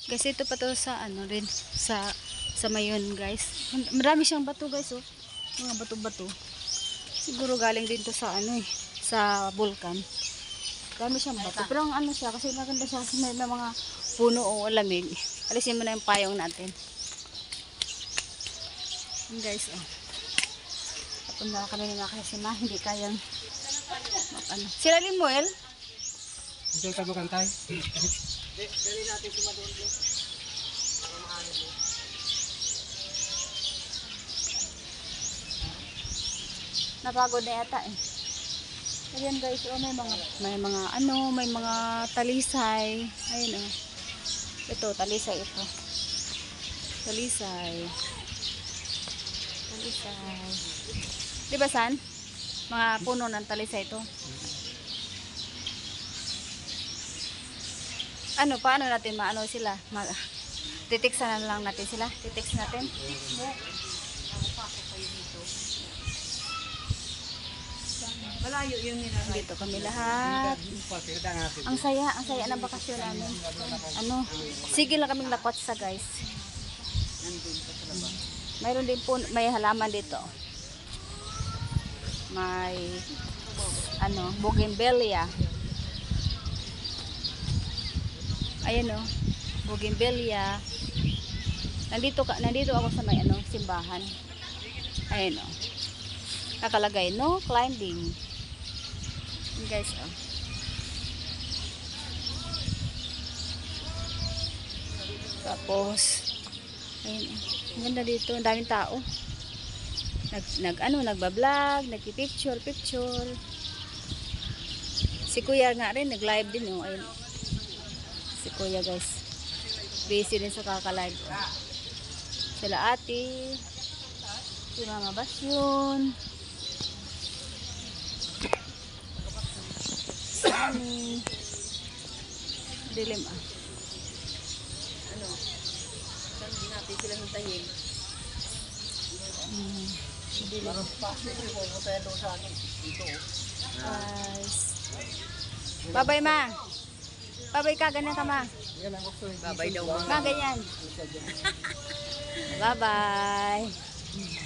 Guys, ito pa to sa ano rin sa Mayon, guys. Marami siyang bato, guys, oh. Mga bato-bato. Siguro galing din to sa ano eh, sa vulkan. Marami siyang bato. Pero ang ano siya, kasi maganda siya kasi may mga puno o lamig. Alisin mo na yung payong natin. Yan, guys, oh. Papunta kami ni Makasima, hindi kayang ano. Sila Limuel? Diyan ka bukantay. Dali natin si Madonlo. Para maano mo. Napagod na yata eh. Ayan, guys, oh, may mga talisay. Ayun, oh. Ito, talisay ito. Talisay. Talisay. Di ba, San? Mga puno ng talisay ito. Ano, paano natin maano sila? Titiksan na lang natin sila. Titiks natin. Malayo yun nila. Dito kami lahat. Ang saya ng bakasyon namin. Ano, sige lang kaming lakotsa, guys. Mayroon din po, may halaman dito. May ano, bougainvillea. Ayan, oh, bougainvillea. Nandito ako sa may ano, simbahan. Ayan, oh. Nakalagay no climbing. Ayan, guys, oh. Tapos ayun, oh. Ang ganda dito, ang daming tao. Nagba-vlog, nagpi-picture. Si Kuya nga rin nag-live din, oh. Ayun. Si Kuya, guys. Busy din sa kaka-live. Sila ate. Si Mama Basyon. Si Mami. Dilim, ah. Ano? Saan natin sila hintayin? Dilim. Pasok ko po tayo doon sa akin. Dito. Guys. Bye-bye, ma. Bye-bye ka, ganyan ka, ma. Yan ang gusto. Babay daw mga. Ma, ganyan. Bye-bye.